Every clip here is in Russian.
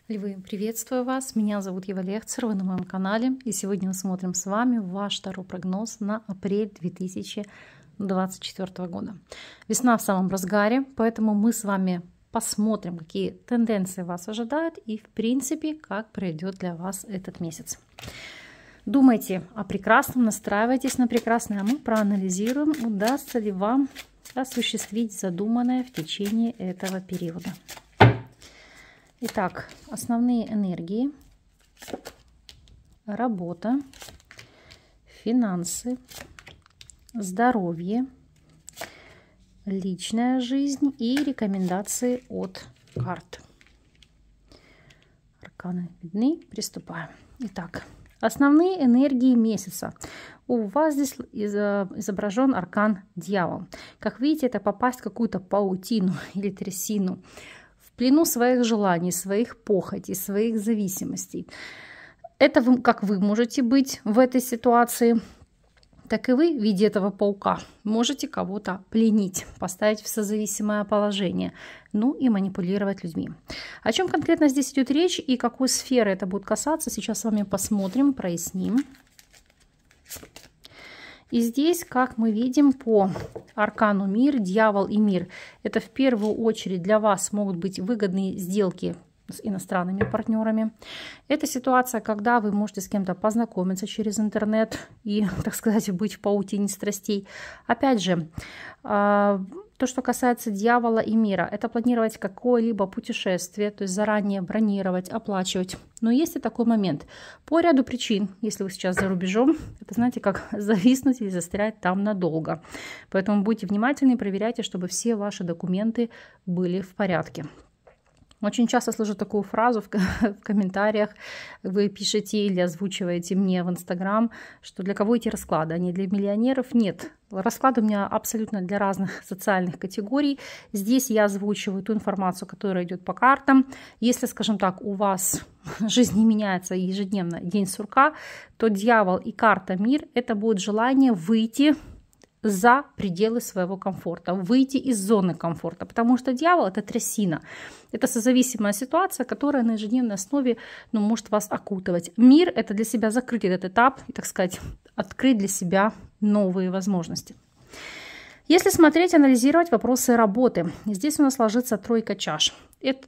Львы, приветствую вас! Меня зовут Ева Лехцер, вы на моем канале. И сегодня мы смотрим с вами ваш второй прогноз на апрель 2024 года. Весна в самом разгаре, поэтому мы с вами посмотрим, какие тенденции вас ожидают и, в принципе, как пройдет для вас этот месяц. Думайте о прекрасном, настраивайтесь на прекрасное, а мы проанализируем, удастся ли вам осуществить задуманное в течение этого периода. Итак, основные энергии: работа, финансы, здоровье, личная жизнь и рекомендации от карт. Арканы видны, приступаем. Итак, основные энергии месяца. У вас здесь изображен аркан Дьявол. Как видите, это попасть в какую-то паутину или трясину, в плену своих желаний, своих похотей, своих зависимостей. Это как вы можете быть в этой ситуации, так и вы в виде этого паука можете кого-то пленить, поставить в созависимое положение, ну и манипулировать людьми. О чем конкретно здесь идет речь и какой сферы это будет касаться, сейчас с вами посмотрим, проясним. И здесь, как мы видим по аркану Мир, Дьявол и Мир, это в первую очередь для вас могут быть выгодные сделки с иностранными партнерами. Это ситуация, когда вы можете с кем-то познакомиться через интернет и, так сказать, быть в паутине страстей. Опять же, то, что касается Дьявола и Мира, это планировать какое-либо путешествие, то есть заранее бронировать, оплачивать. Но есть и такой момент. По ряду причин, если вы сейчас за рубежом, это, знаете, как зависнуть или застрять там надолго. Поэтому будьте внимательны, проверяйте, чтобы все ваши документы были в порядке. Очень часто слышу такую фразу в комментариях, вы пишете или озвучиваете мне в Инстаграм, что для кого эти расклады, они для миллионеров? Нет, расклады у меня абсолютно для разных социальных категорий. Здесь я озвучиваю ту информацию, которая идет по картам. Если, скажем так, у вас жизнь не меняется ежедневно, день сурка, то Дьявол и карта Мир – это будет желание выйти за пределы своего комфорта, выйти из зоны комфорта, потому что Дьявол – это трясина, это созависимая ситуация, которая на ежедневной основе может вас окутывать. Мир – это для себя закрыть этот этап и, так сказать, открыть для себя новые возможности. Если смотреть, анализировать вопросы работы, здесь у нас ложится тройка чаш. Это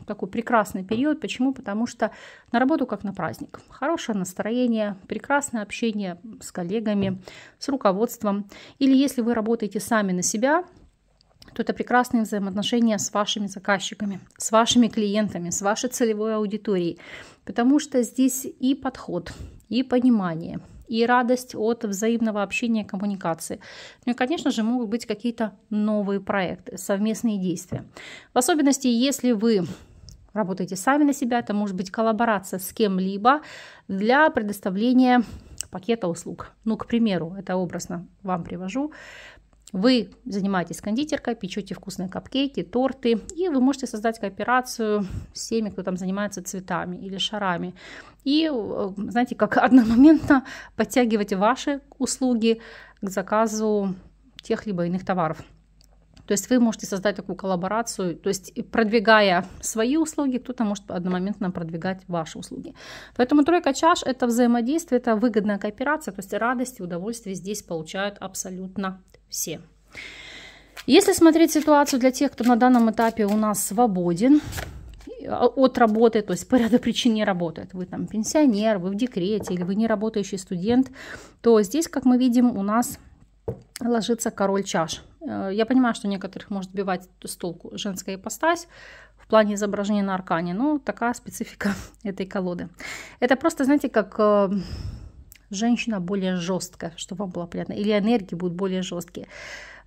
такой прекрасный период. Почему? Потому что на работу как на праздник. Хорошее настроение, прекрасное общение с коллегами, с руководством. Или если вы работаете сами на себя, то это прекрасные взаимоотношения с вашими заказчиками, с вашими клиентами, с вашей целевой аудиторией. Потому что здесь и подход, и понимание, и радость от взаимного общения, коммуникации. Ну и, конечно же, могут быть какие-то новые проекты, совместные действия. В особенности, если вы работаете сами на себя, это может быть коллаборация с кем-либо для предоставления пакета услуг. Ну, к примеру, это образно вам привожу. Вы занимаетесь кондитеркой, печете вкусные капкейки, торты, и вы можете создать кооперацию с теми, кто там занимается цветами или шарами. И, знаете, как одномоментно подтягивать ваши услуги к заказу тех либо иных товаров. То есть вы можете создать такую коллаборацию, то есть продвигая свои услуги, кто-то может одномоментно продвигать ваши услуги. Поэтому тройка чаш – это взаимодействие, это выгодная кооперация, то есть радость и удовольствие здесь получают абсолютно все. Если смотреть ситуацию для тех, кто на данном этапе у нас свободен от работы, то есть по ряду причин не работает, вы там пенсионер, вы в декрете или вы не работающий студент, то здесь, как мы видим, у нас ложится король чаш. Я понимаю, что некоторых может сбивать с толку женская ипостась в плане изображения на аркане, но такая специфика этой колоды. Это просто, знаете, как женщина более жесткая, чтобы вам было понятно, или энергии будут более жесткие.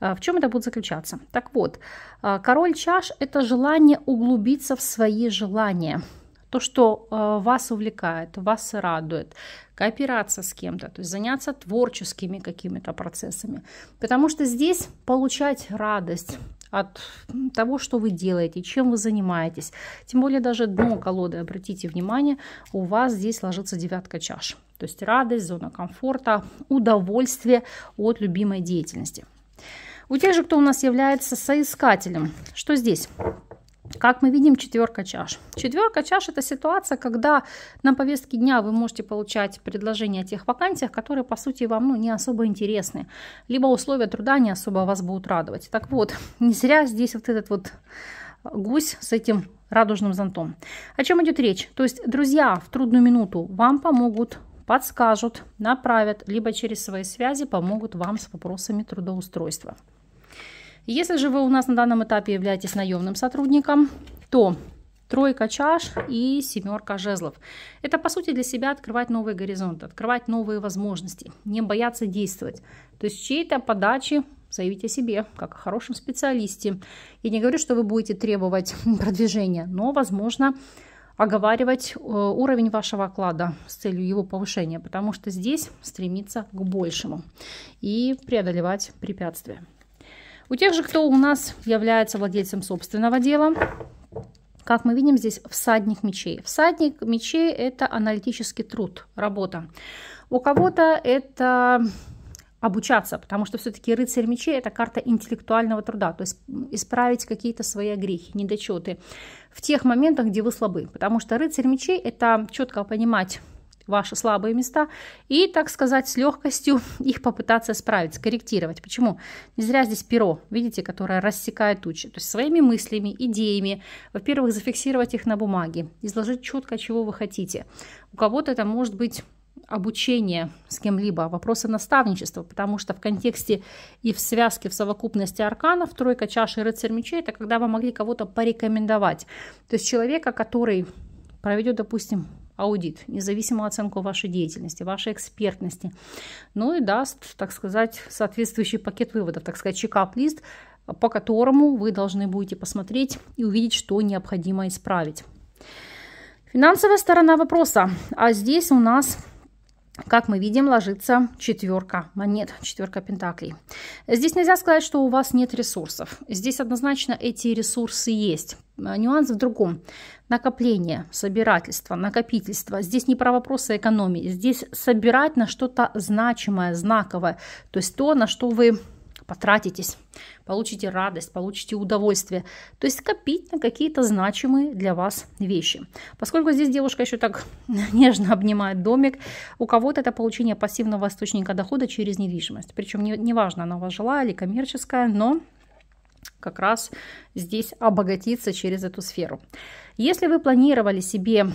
В чем это будет заключаться? Так вот, король чаш – это желание углубиться в свои желания. То, что вас увлекает, вас радует, кооперация с кем-то, то есть заняться творческими какими-то процессами. Потому что здесь получать радость от того, что вы делаете, чем вы занимаетесь. Тем более даже дно колоды, обратите внимание, у вас здесь ложится девятка чаш. То есть радость, зона комфорта, удовольствие от любимой деятельности. У тех же, кто у нас является соискателем, что здесь? Как мы видим, четверка чаш. Четверка чаш – это ситуация, когда на повестке дня вы можете получать предложения о тех вакансиях, которые, по сути, вам не особо интересны. Либо условия труда не особо вас будут радовать. Так вот, не зря здесь вот этот вот гусь с этим радужным зонтом. О чем идет речь? То есть друзья в трудную минуту вам помогут, подскажут, направят, либо через свои связи помогут вам с вопросами трудоустройства. Если же вы у нас на данном этапе являетесь наемным сотрудником, то тройка чаш и семерка жезлов. Это, по сути, для себя открывать новые горизонты, открывать новые возможности, не бояться действовать. То есть чьей-то подачи заявить о себе, как о хорошем специалисте. Я не говорю, что вы будете требовать продвижения, но, возможно, оговаривать уровень вашего оклада с целью его повышения, потому что здесь стремиться к большему и преодолевать препятствия. У тех же, кто у нас является владельцем собственного дела, как мы видим, здесь всадник мечей. Всадник мечей – это аналитический труд, работа. У кого-то это обучаться, потому что все-таки рыцарь мечей – это карта интеллектуального труда, то есть исправить какие-то свои огрехи, недочеты в тех моментах, где вы слабы. Потому что рыцарь мечей – это четко понимать ваши слабые места и, так сказать, с легкостью их попытаться исправить, скорректировать. Почему? Не зря здесь перо, видите, которое рассекает тучи. То есть своими мыслями, идеями, во-первых, зафиксировать их на бумаге, изложить четко, чего вы хотите. У кого-то это может быть обучение с кем-либо, вопросы наставничества, потому что в контексте и в связке, в совокупности арканов тройка чаш и рыцарь мечей – это когда вы могли кого-то порекомендовать. То есть человека, который проведет, допустим, аудит, независимую оценку вашей деятельности, вашей экспертности, ну и даст, так сказать, соответствующий пакет выводов, так сказать, чекап-лист, по которому вы должны будете посмотреть и увидеть, что необходимо исправить. Финансовая сторона вопроса. А здесь у нас, как мы видим, ложится четверка монет, четверка пентаклей. Здесь нельзя сказать, что у вас нет ресурсов. Здесь однозначно эти ресурсы есть. Нюанс в другом. Накопление, собирательство, накопительство. Здесь не про вопросы экономии. Здесь собирать на что-то значимое, знаковое. То есть то, на что вы потратитесь, получите радость, получите удовольствие. То есть копить на какие-то значимые для вас вещи. Поскольку здесь девушка еще так нежно обнимает домик, у кого-то это получение пассивного источника дохода через недвижимость. Причем неважно, она у вас жилая или коммерческая, но как раз здесь обогатиться через эту сферу. Если вы планировали себе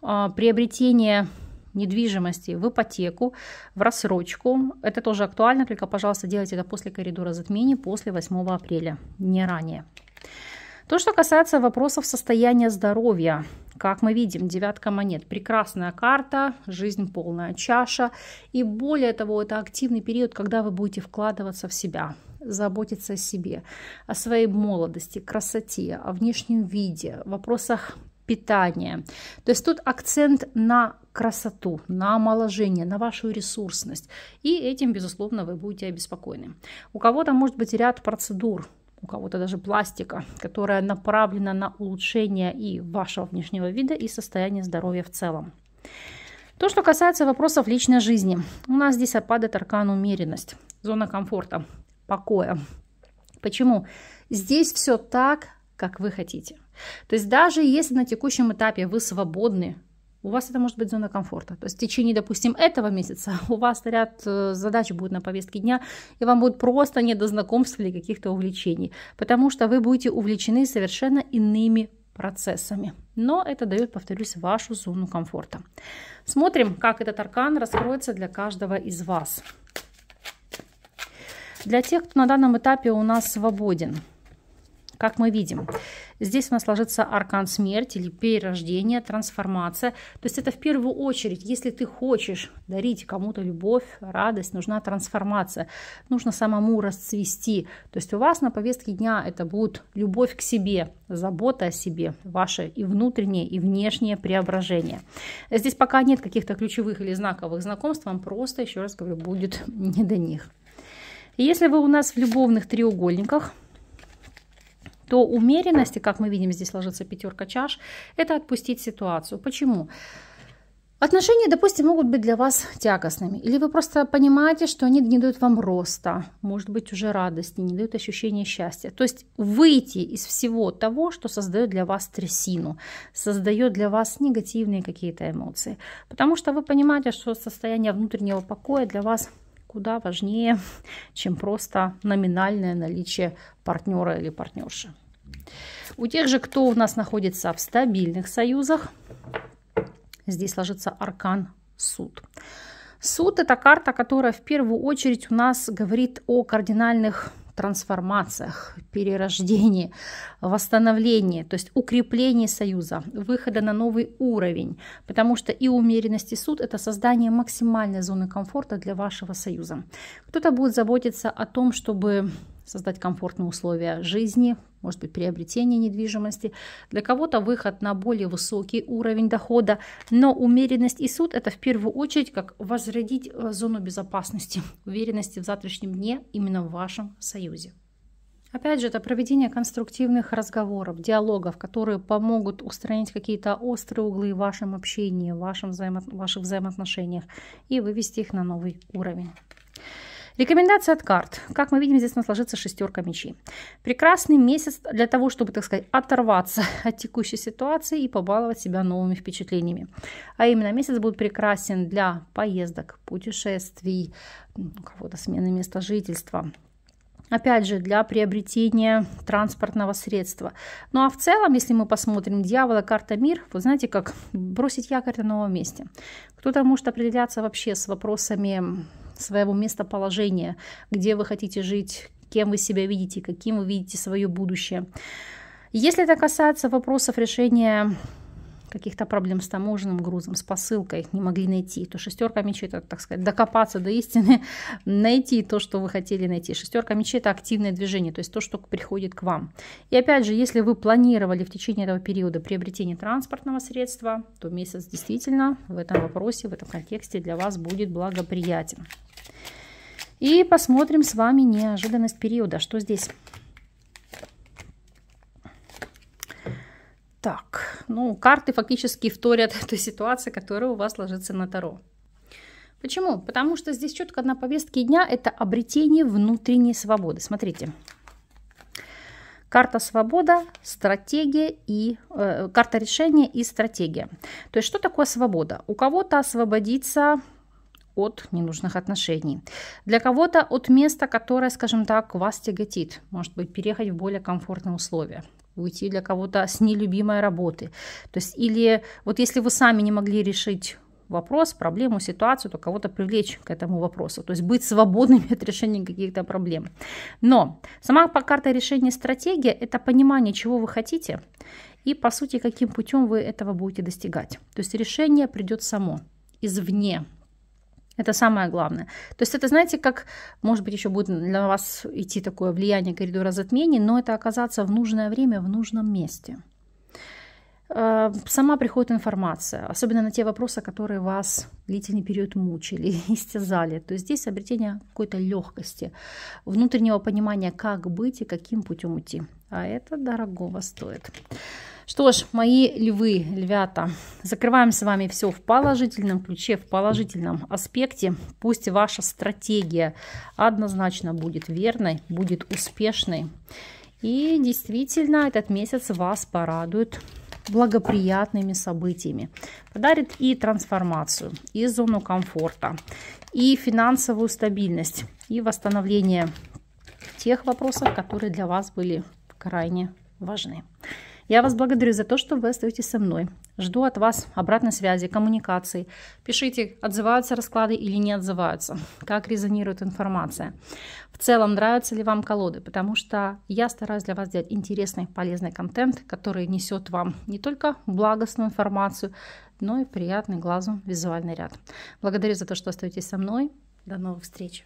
приобретение недвижимости в ипотеку, в рассрочку, это тоже актуально, только, пожалуйста, делайте это после коридора затмений, после 8 апреля, не ранее. То, что касается вопросов состояния здоровья, как мы видим, девятка монет, прекрасная карта, жизнь полная чаша, и более того, это активный период, когда вы будете вкладываться в себя, заботиться о себе, о своей молодости, красоте, о внешнем виде, вопросах питания. То есть тут акцент на красоту, на омоложение, на вашу ресурсность. И этим, безусловно, вы будете обеспокоены. У кого-то может быть ряд процедур, у кого-то даже пластика, которая направлена на улучшение и вашего внешнего вида, и состояния здоровья в целом. То, что касается вопросов личной жизни. У нас здесь падает аркан умеренность, зона комфорта, покоя. Почему? Здесь все так, как вы хотите. То есть даже если на текущем этапе вы свободны, у вас это может быть зона комфорта. То есть в течение, допустим, этого месяца у вас ряд задач будет на повестке дня, и вам будет просто не до знакомств или каких-то увлечений, потому что вы будете увлечены совершенно иными процессами. Но это дает, повторюсь, вашу зону комфорта. Смотрим, как этот аркан раскроется для каждого из вас. Для тех, кто на данном этапе у нас свободен, как мы видим, здесь у нас ложится аркан смерти или перерождение, трансформация. То есть это в первую очередь, если ты хочешь дарить кому-то любовь, радость, нужна трансформация, нужно самому расцвести. То есть у вас на повестке дня это будет любовь к себе, забота о себе, ваше и внутреннее, и внешнее преображение. Здесь пока нет каких-то ключевых или знаковых знакомств, вам просто, еще раз говорю, будет не до них. И если вы у нас в любовных треугольниках, то умеренность, как мы видим, здесь ложится пятерка чаш, это отпустить ситуацию. Почему? Отношения, допустим, могут быть для вас тягостными. Или вы просто понимаете, что они не дают вам роста, может быть, уже радости, не дают ощущения счастья. То есть выйти из всего того, что создает для вас трясину, создает для вас негативные какие-то эмоции. Потому что вы понимаете, что состояние внутреннего покоя для вас куда важнее, чем просто номинальное наличие партнера или партнерши. У тех же, кто у нас находится в стабильных союзах, здесь ложится аркан Суд. Суд – это карта, которая в первую очередь у нас говорит о кардинальных трансформациях, перерождении, восстановлении, то есть укреплении союза, выхода на новый уровень. Потому что и умеренность, и суд – это создание максимальной зоны комфорта для вашего союза. Кто-то будет заботиться о том, чтобы создать комфортные условия жизни, может быть, приобретение недвижимости. Для кого-то выход на более высокий уровень дохода. Но умеренность и суд – это в первую очередь как возродить зону безопасности, уверенности в завтрашнем дне именно в вашем союзе. Опять же, это проведение конструктивных разговоров, диалогов, которые помогут устранить какие-то острые углы в вашем общении, в ваших взаимоотношениях и вывести их на новый уровень. Рекомендация от карт. Как мы видим, здесь у нас ложится шестерка мечей. Прекрасный месяц для того, чтобы, так сказать, оторваться от текущей ситуации и побаловать себя новыми впечатлениями. А именно, месяц будет прекрасен для поездок, путешествий, какого-то смены места жительства. Опять же, для приобретения транспортного средства. Ну а в целом, если мы посмотрим дьявола, карта мир, вы знаете, как бросить якорь на новом месте. Кто-то может определяться вообще с вопросами своего местоположения, где вы хотите жить, кем вы себя видите, каким вы видите свое будущее. Если это касается вопросов решения каких-то проблем с таможенным грузом, с посылкой, не могли найти, то шестерка мечей – это, так сказать, докопаться до истины, найти то, что вы хотели найти. Шестерка мечей – это активное движение, то есть то, что приходит к вам. И опять же, если вы планировали в течение этого периода приобретение транспортного средства, то месяц действительно в этом вопросе, в этом контексте для вас будет благоприятен. И посмотрим с вами неожиданность периода. Что здесь? Так, ну, карты фактически вторят той ситуации, которая у вас ложится на Таро. Почему? Потому что здесь четко на повестке дня это обретение внутренней свободы. Смотрите. Карта свобода, стратегия и карта решения и стратегия. То есть что такое свобода? У кого-то освободиться от ненужных отношений. Для кого-то от места, которое, скажем так, вас тяготит. Может быть, переехать в более комфортные условия. Уйти для кого-то с нелюбимой работы. То есть, или вот если вы сами не могли решить вопрос, проблему, ситуацию, то кого-то привлечь к этому вопросу. То есть быть свободными от решения каких-то проблем. Но сама карта решения стратегия – это понимание, чего вы хотите и, по сути, каким путем вы этого будете достигать. То есть решение придет само, извне. Это самое главное. То есть это, знаете, как, может быть, еще будет для вас идти такое влияние коридора затмений, но это оказаться в нужное время, в нужном месте. Сама приходит информация, особенно на те вопросы, которые вас длительный период мучили, истязали. То есть здесь обретение какой-то легкости, внутреннего понимания, как быть и каким путем идти. А это дорогого стоит. Что ж, мои львы, львята, закрываем с вами все в положительном ключе, в положительном аспекте. Пусть ваша стратегия однозначно будет верной, будет успешной. И действительно этот месяц вас порадует благоприятными событиями. Подарит и трансформацию, и зону комфорта, и финансовую стабильность, и восстановление тех вопросов, которые для вас были крайне важны. Я вас благодарю за то, что вы остаетесь со мной. Жду от вас обратной связи, коммуникации. Пишите, отзываются расклады или не отзываются, как резонирует информация. В целом, нравятся ли вам колоды, потому что я стараюсь для вас делать интересный, полезный контент, который несет вам не только благостную информацию, но и приятный глазу визуальный ряд. Благодарю за то, что остаетесь со мной. До новых встреч!